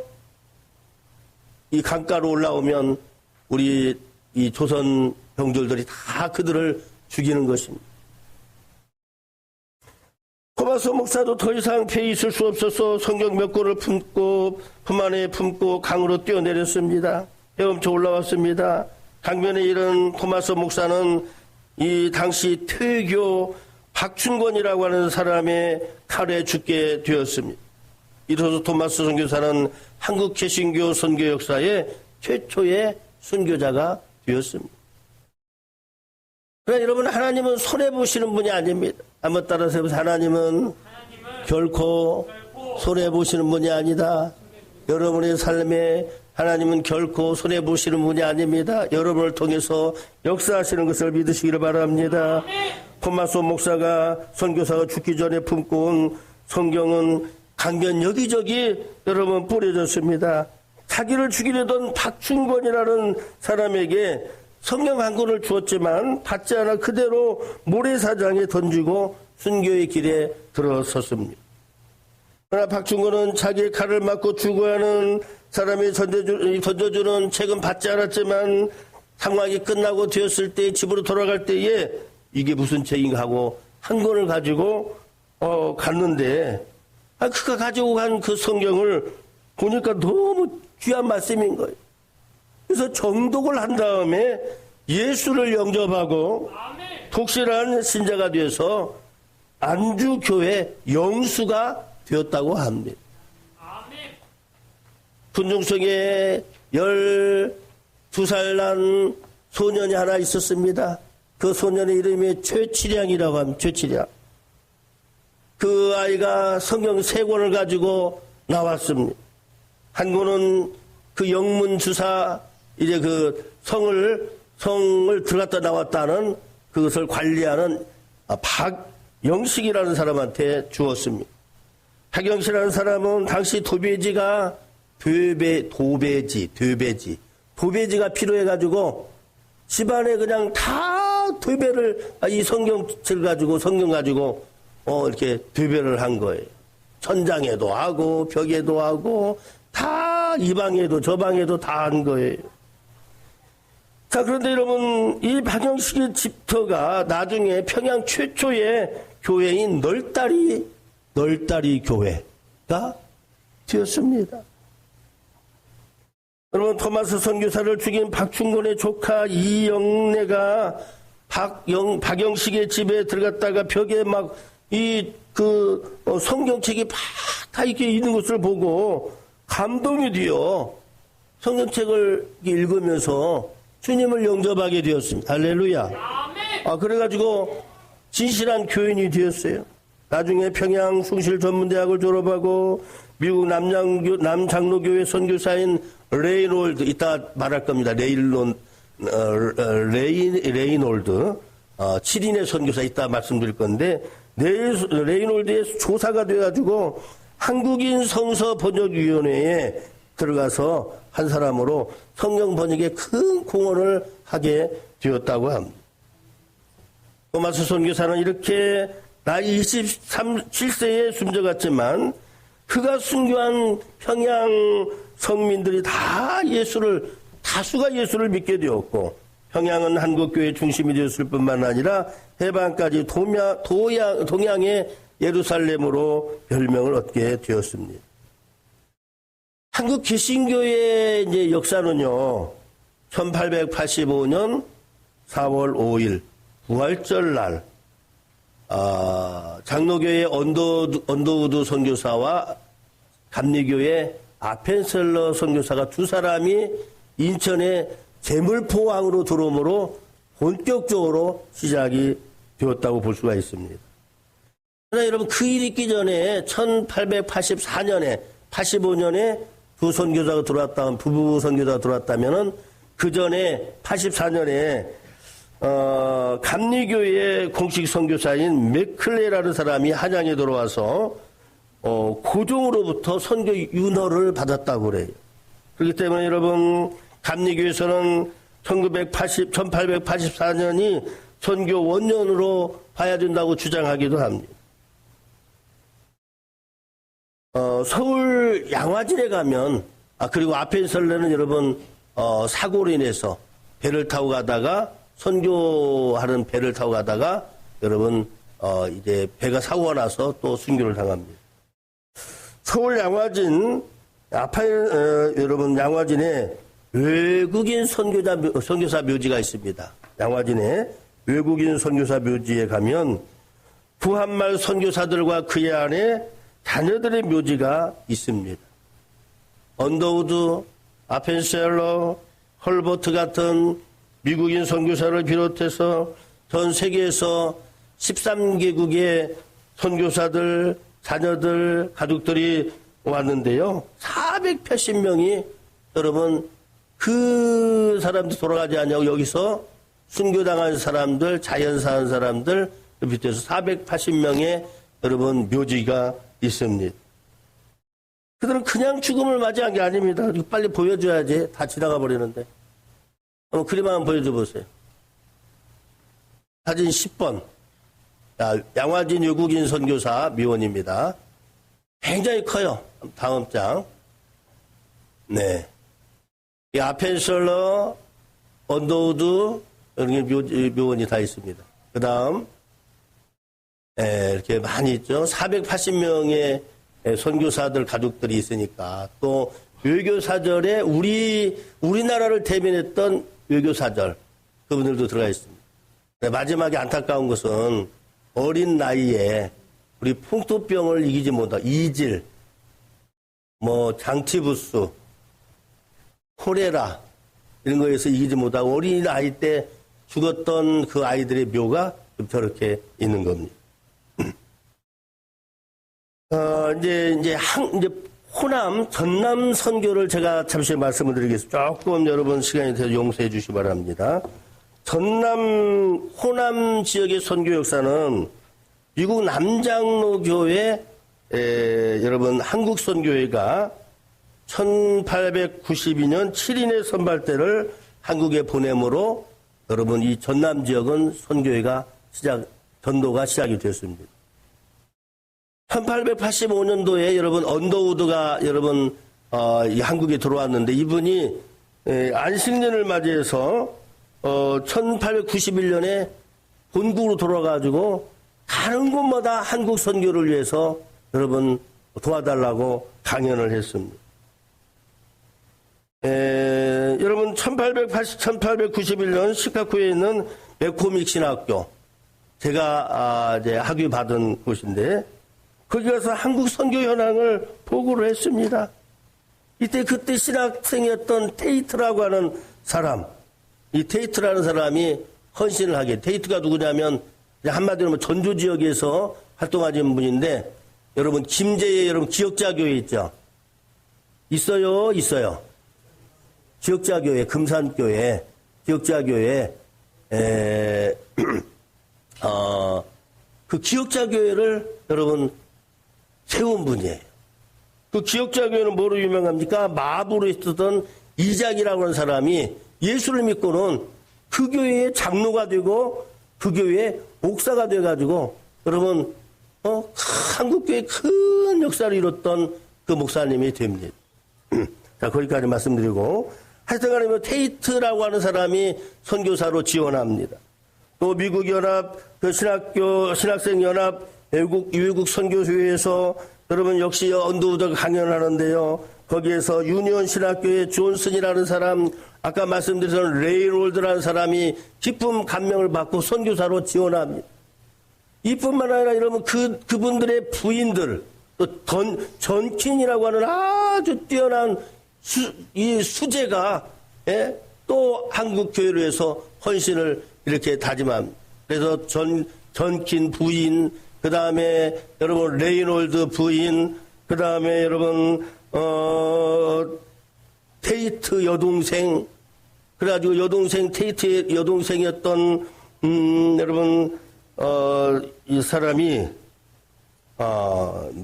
이 강가로 올라오면 우리 이 조선 병졸들이 다 그들을 죽이는 것입니다. 토마스 목사도 더 이상 배에 있을 수 없어서 성경 몇 권을 품 안에 품고 강으로 뛰어내렸습니다. 헤엄쳐 올라왔습니다. 강변에 이른 토마스 목사는 이 당시 퇴교 박춘권이라고 하는 사람의 칼에 죽게 되었습니다. 이로써 토마스 선교사는 한국 개신교 선교 역사의 최초의 선교자가 되었습니다. 그러나 여러분, 하나님은 손해보시는 분이 아닙니다. 한번 따라서 해보세요. 하나님은 결코 손해보시는 분이 아니다. 여러분의 삶에 하나님은 결코 손해보시는 분이 아닙니다. 여러분을 통해서 역사하시는 것을 믿으시기를 바랍니다. 토마스 목사가 선교사가 죽기 전에 품고 온 성경은 강변 여기저기 여러분 뿌려졌습니다. 자기를 죽이려던 박춘권이라는 사람에게 성경 한 권을 주었지만 받지 않아 그대로 모래사장에 던지고 순교의 길에 들어섰습니다. 그러나 박춘권은 자기의 칼을 맞고 죽어야하는 사람이 던져주는 책은 받지 않았지만 상황이 끝나고 되었을 때 집으로 돌아갈 때에 이게 무슨 책인가 하고 한 권을 가지고 갔는데 그가 가지고 간 그 성경을 보니까 너무 귀한 말씀인 거예요. 그래서 정독을 한 다음에 예수를 영접하고 독실한 신자가 되어서 안주교회 영수가 되었다고 합니다. 분중성에 12살 난 소년이 하나 있었습니다. 그 소년의 이름이 최치량이라고 합니다. 최치량. 그 아이가 성경 3권을 가지고 나왔습니다. 한 권은 그 영문 주사 이제 그 성을 들어갔다 나왔다는 그것을 관리하는 박영식이라는 사람한테 주었습니다. 박영식이라는 사람은 당시 도배지가 도배지가 필요해가지고 집안에 그냥 다 도배를 이 성경 가지고 이렇게 도배를 한 거예요. 천장에도 하고 벽에도 하고 다 이 방에도 저 방에도 다 한 거예요. 자, 그런데 여러분, 이 박영식의 집터가 나중에 평양 최초의 교회인 널다리 교회가 되었습니다. 여러분, 토마스 선교사를 죽인 박충곤의 조카 이영래가 박영식의 집에 들어갔다가 벽에 막 성경책이 막 다 이렇게 있는 것을 보고 감동이 되어 성경책을 읽으면서 주님을 영접하게 되었습니다. 할렐루야. 그래가지고 진실한 교인이 되었어요. 나중에 평양 숭실전문대학을 졸업하고 미국 남장로교회 선교사인 레이놀드, 이따 말할 겁니다. 레이놀드, 7인의 선교사 이따 말씀드릴 건데, 레이놀드의 조사가 돼가지고 한국인 성서 번역위원회에 들어가서 한 사람으로 성경 번역에 큰 공헌을 하게 되었다고 합니다. 토마스 선교사는 이렇게 나이 27세에 숨져갔지만 그가 순교한 평양 성민들이 다수가 예수를 믿게 되었고, 평양은 한국교회 중심이 되었을 뿐만 아니라 해방까지 동양의 예루살렘으로 별명을 얻게 되었습니다. 한국 개신교의 이제 역사는요, 1885년 4월 5일 부활절 날, 장로교회 언더우드 선교사와 감리교회 아펜셀러 선교사가 두 사람이 인천에 재물포항으로 들어오므로 본격적으로 시작이 되었다고 볼 수가 있습니다. 그러나 여러분, 그 일이 있기 전에 1884년에 85년에 두 선교사가 들어왔다면, 부부 선교사가 들어왔다면은 그 전에 84년에 감리교회의 공식 선교사인 맥클레라는 사람이 한양에 들어와서 고종으로부터 선교 윤허를 받았다고 그래요. 그렇기 때문에 여러분, 감리교회에서는 1884년이 선교 원년으로 봐야 된다고 주장하기도 합니다. 서울 양화진에 가면, 그리고 아펜설레는 여러분, 사고로 인해서 배를 타고 가다가, 선교하는 배를 타고 가다가, 여러분, 이제 배가 사고가 나서 또 순교를 당합니다. 서울 양화진, 여러분, 양화진에 외국인 선교사 묘지가 있습니다. 양화진에 외국인 선교사 묘지에 가면 부한말 선교사들과 그의 안에 자녀들의 묘지가 있습니다. 언더우드, 아펜셀러, 헐버트 같은 미국인 선교사를 비롯해서 전 세계에서 13개국의 선교사들, 자녀들, 가족들이 왔는데요. 480명이 여러분, 그 사람들 돌아가지 않냐고 여기서 순교당한 사람들, 자연사한 사람들 밑에서 480명의 여러분 묘지가 있습니다. 그들은 그냥 죽음을 맞이한 게 아닙니다. 빨리 보여줘야지. 다 지나가 버리는데. 한번 그림 한번 보여줘 보세요. 사진 10번. 양화진 외국인 선교사 미원입니다. 굉장히 커요. 다음 장. 네. 이 아펜설러, 언더우드, 이런 묘원이 다 있습니다. 그 다음, 이렇게 많이 있죠. 480명의 선교사들 가족들이 있으니까, 또 외교사절에 우리나라를 대변했던 외교사절, 그분들도 들어가 있습니다. 마지막에 안타까운 것은 어린 나이에 우리 풍토병을 이기지 못한 이질, 장티부스, 콜레라 이런 거에서 이기지 못하고 어린 아이 때 죽었던 그 아이들의 묘가 저렇게 있는 겁니다. 이제 호남, 전남 선교를 제가 잠시 말씀을 드리겠습니다. 조금 여러분 시간이 돼서 용서해 주시기 바랍니다. 호남 지역의 선교 역사는 미국 남장로교회, 여러분 한국선교회가 1892년 7인의 선발대를 한국에 보내므로 여러분 이 전남 지역은 선교회가 전도가 시작이 되었습니다. 1885년도에 여러분 언더우드가 여러분 한국에 들어왔는데 이분이 안식년을 맞이해서 1891년에 본국으로 돌아가지고 가는 곳마다 한국 선교를 위해서 여러분 도와달라고 강연을 했습니다. 여러분 1891년 시카고에 있는 맥코믹 신학교, 제가 이제 학위 받은 곳인데 거기 가서 한국 선교 현황을 보고를 했습니다. 그때 신학생이었던 테이트라고 하는 사람, 이 테이트라는 사람이 헌신을 하게, 테이트가 누구냐면 한마디로 전주 지역에서 활동하시는 분인데, 여러분 김제에 여러분 기역자교회 있죠? 있어요. 기역자교회, 금산교회, 기역자교회, 그 기역자교회를 여러분 세운 분이에요. 그 기역자교회는 뭐로 유명합니까? 마부로 있었던 이작이라고 하는 사람이 예수를 믿고는 그 교회의 장로가 되고 그 교회의 목사가 돼가지고 여러분 한국교회에 큰 역사를 이뤘던 그 목사님이 됩니다. 자, 거기까지 말씀드리고, 하여튼간에 테이트라고 하는 사람이 선교사로 지원합니다. 또 미국 연합 그 신학생 연합 외국 선교회에서 여러분 역시 언더우드 강연하는데요. 거기에서 유니온 신학교의 존슨이라는 사람, 아까 말씀드린 레이롤드라는 사람이 기쁨 감명을 받고 선교사로 지원합니다. 이뿐만 아니라 여러분 그분들의 부인들, 또 전킨이라고 하는 아주 뛰어난 수제가 또 한국 교회를 위해서 헌신을 이렇게 다짐합니다. 그래서 전킨 부인, 그 다음에 여러분 레이놀드 부인, 그 다음에 여러분 테이트 여동생, 그래가지고 테이트의 여동생이었던 여러분 이 사람이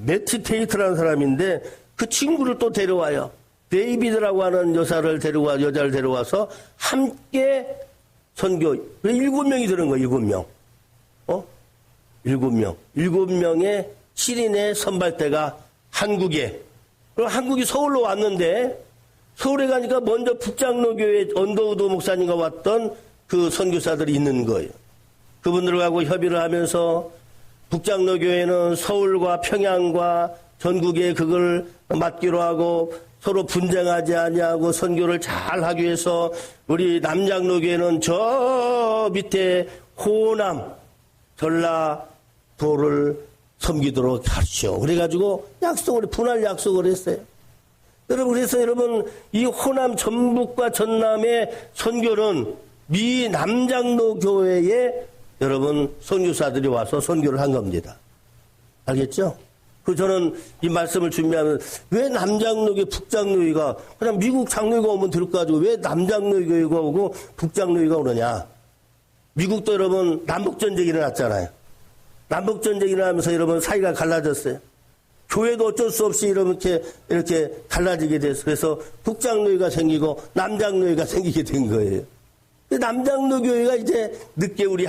매티 테이트라는 사람인데 그 친구를 또 데려와요. 데이비드라고 하는 여자를 데려와서 함께 선교. 7명이 되는 거예요. 7명. 7명. 7명의 7인의 선발대가 한국에. 그럼 한국이 서울로 왔는데 서울에 가니까 먼저 북장로교회 언더우드 목사님과 왔던 그 선교사들이 있는 거예요. 그분들하고 협의를 하면서 북장로교회는 서울과 평양과 전국에 그걸 맡기로 하고 서로 분쟁하지 아니하고 선교를 잘 하기 위해서 우리 남장로교회는 저 밑에 호남 전라도를 섬기도록 하시오. 그래가지고 분할 약속을 했어요. 여러분, 그래서 여러분 이 호남 전북과 전남의 선교는 미 남장로교회에 여러분 선교사들이 와서 선교를 한 겁니다. 알겠죠? 저는 이 말씀을 준비하면 왜 남장로교회, 북장로교회가 그냥 미국 장로교가 오면 될 거 가지고 왜 남장로교회가 오고 북장로교회가 오느냐? 미국도 여러분 남북전쟁이 일어났잖아요. 남북전쟁이 일어나면서 여러분 사이가 갈라졌어요. 교회도 어쩔 수 없이 이렇게 갈라지게 돼서 그래서 북장로교회가 생기고 남장로교회가 생기게 된 거예요. 남장로교회가 이제 늦게 우리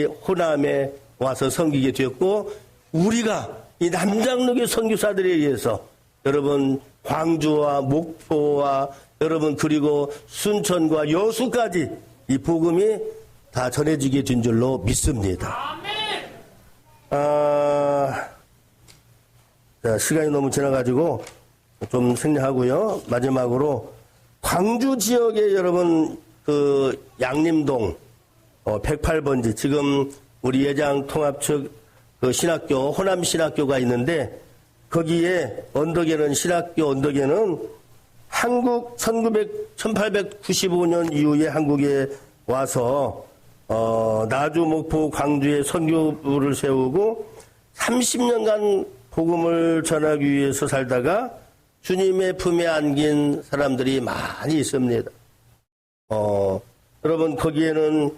호남에 와서 섬기게 되었고, 우리가 이 남장로교 선교사들에 의해서 여러분 광주와 목포와 여러분 그리고 순천과 여수까지 이 복음이 다 전해지게 된 줄로 믿습니다. 자, 시간이 너무 지나가지고 좀 생략하고요. 마지막으로 광주 지역에 여러분 그 양림동 108번지 지금 우리 예장 통합 측 그 신학교 호남 신학교가 있는데 거기에 신학교 언덕에는 한국 1895년 이후에 한국에 와서 나주 목포 광주에 선교부를 세우고 30년간 복음을 전하기 위해서 살다가 주님의 품에 안긴 사람들이 많이 있습니다. 여러분 거기에는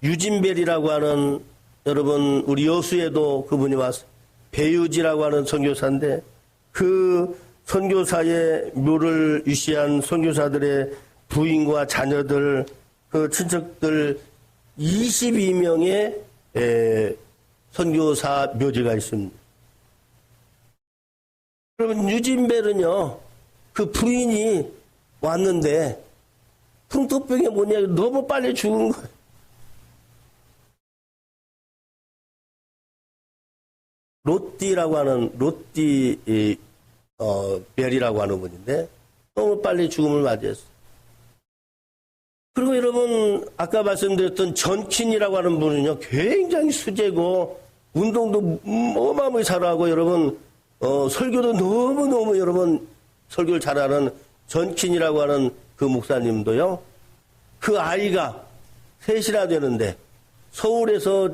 유진벨이라고 하는 여러분 우리 여수에도 그분이 와서 배유지라고 하는 선교사인데 그 선교사의 묘를 유시한 선교사들의 부인과 자녀들 그 친척들 22명의 선교사 묘지가 있습니다. 여러분 유진벨은요 그 부인이 왔는데 풍토병에 너무 빨리 죽은 거예요. 로띠라고 하는 벨이라고 하는 분인데 너무 빨리 죽음을 맞이했어요. 그리고 여러분 아까 말씀드렸던 전킨이라고 하는 분은요 굉장히 수제고 운동도 어마어마하게 잘하고 여러분 설교도 너무너무 여러분 설교를 잘하는 전킨이라고 하는 그 목사님도요 그 아이가 셋이나 되는데 서울에서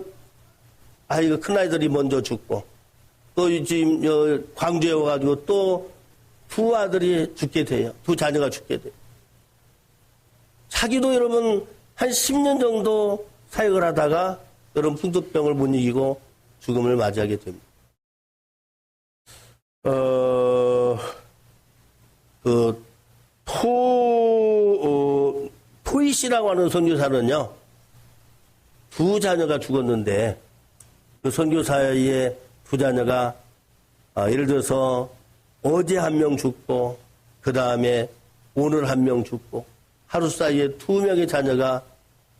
아이가 큰 아이들이 먼저 죽고 또 지금 광주에 와가지고 또 두 아들이 죽게 돼요. 두 자녀가 죽게 돼요. 자기도 여러분 한 10년 정도 사역을 하다가 여러분 풍토병을 못 이기고 죽음을 맞이하게 됩니다. 토이씨라고 하는 선교사는요, 두 자녀가 죽었는데, 그 선교사의 두 자녀가, 예를 들어서, 어제 한 명 죽고, 그 다음에 오늘 한 명 죽고, 하루 사이에 두 명의 자녀가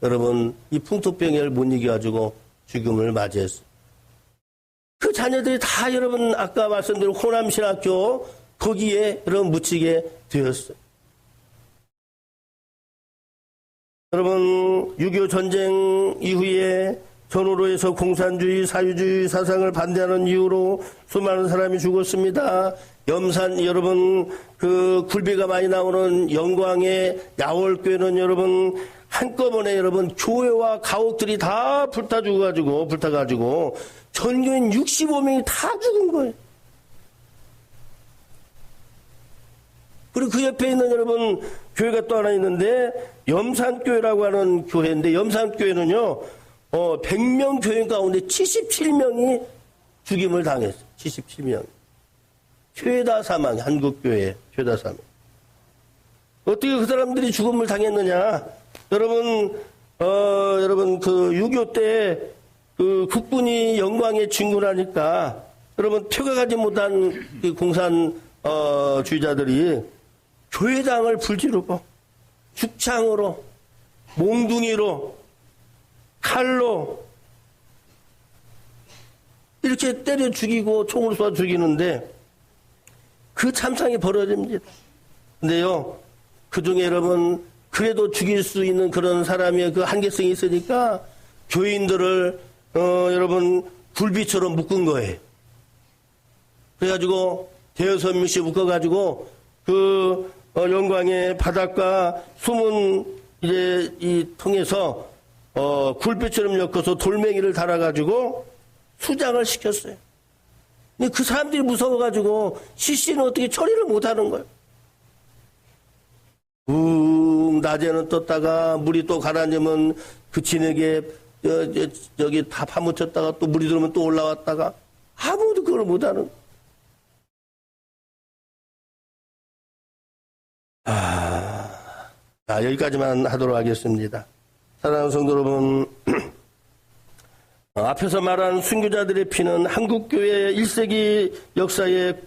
여러분, 이 풍토병을 못 이겨가지고 죽음을 맞이했어요. 그 자녀들이 다 여러분, 아까 말씀드린 호남신학교, 거기에 여러분 묻히게 되었어요. 여러분 6.25 전쟁 이후에 전후로에서 공산주의, 사유주의 사상을 반대하는 이유로 수많은 사람이 죽었습니다. 염산 여러분 그 굴비가 많이 나오는 영광의 야월교회는 여러분 한꺼번에 여러분 교회와 가옥들이 다 불타가지고 전교인 65명이 다 죽은 거예요. 그리고 그 옆에 있는 여러분 교회가 또 하나 있는데 염산교회라고 하는 교회인데 염산교회는요 100명 교인 가운데 77명이 죽임을 당했어요. 77명. 최다 사망, 한국교회 최다 사망. 어떻게 그 사람들이 죽음을 당했느냐? 여러분 그 6.25 때 그 국군이 영광에 진군하니까 여러분 퇴각하지 못한 그 공산주의자들이 교회당을 불지르고 죽창으로 몽둥이로 칼로 이렇게 때려 죽이고 총을 쏴 죽이는데 그 참상이 벌어집니다. 근데요 그 중에 여러분 그래도 죽일 수 있는 그런 사람의 그 한계성이 있으니까 교인들을 여러분 굴비처럼 묶은 거예요. 그래가지고 대여섯 명씩 묶어가지고 그 영광의 바닷가 숨은 이제 이 통해서 굴비처럼 엮어서 돌멩이를 달아가지고 수장을 시켰어요. 근데 그 사람들이 무서워가지고 CC는 어떻게 처리를 못하는 거예요. 낮에는 떴다가 물이 또 가라앉으면 그 진흙에 저기 다 파묻혔다가 또 물이 들어오면 또 올라왔다가 아무도 그걸 못하는 거예요. 여기까지만 하도록 하겠습니다. 사랑하는 성도 여러분, 앞에서 말한 순교자들의 피는 한국교회 1세기 역사의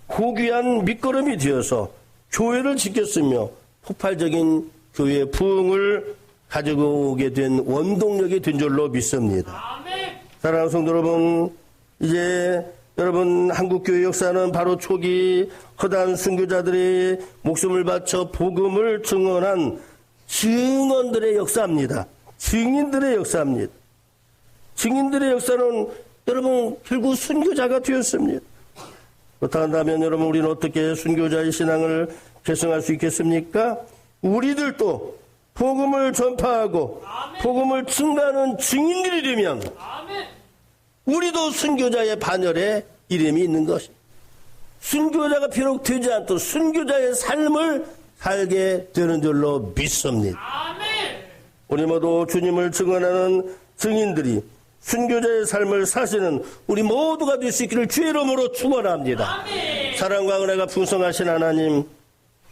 고귀한 밑거름이 되어서 교회를 지켰으며 폭발적인 교회의 부흥을 가지고 오게 된 원동력이 된 줄로 믿습니다. 아멘. 사랑하는 성도 여러분, 이제 여러분 한국교회 역사는 바로 초기 허다한 순교자들의 목숨을 바쳐 복음을 증언한 증언들의 역사입니다. 증인들의 역사입니다. 증인들의 역사는 여러분 결국 순교자가 되었습니다. 그렇다면 여러분 우리는 어떻게 순교자의 신앙을 계승할 수 있겠습니까? 우리들도 복음을 전파하고 아멘. 복음을 증거하는 증인들이 되면 아멘. 우리도 순교자의 반열에 이름이 있는 것입니다. 순교자가 비록 되지 않도록 순교자의 삶을 살게 되는 줄로 믿습니다. 아멘. 우리 모두 주님을 증언하는 증인들이 순교자의 삶을 사시는 우리 모두가 될 수 있기를 주의 이름으로 축원합니다. 아멘. 사랑과 은혜가 풍성하신 하나님,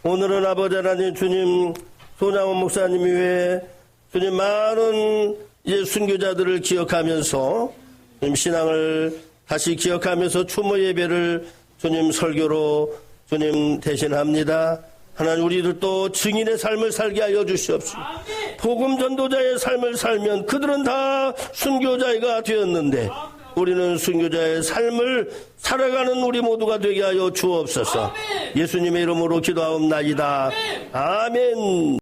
오늘은 아버지 하나님 주님 손양원 목사님 이외에 주님 많은 이제 순교자들을 기억하면서 주님 신앙을 다시 기억하면서 추모 예배를 주님 설교로 주님 대신합니다. 하나님 우리들도 증인의 삶을 살게 하여 주시옵시고 복음 전도자의 삶을 살면 그들은 다 순교자가 되었는데 우리는 순교자의 삶을 살아가는 우리 모두가 되게 하여 주옵소서. 예수님의 이름으로 기도하옵나이다. 아멘.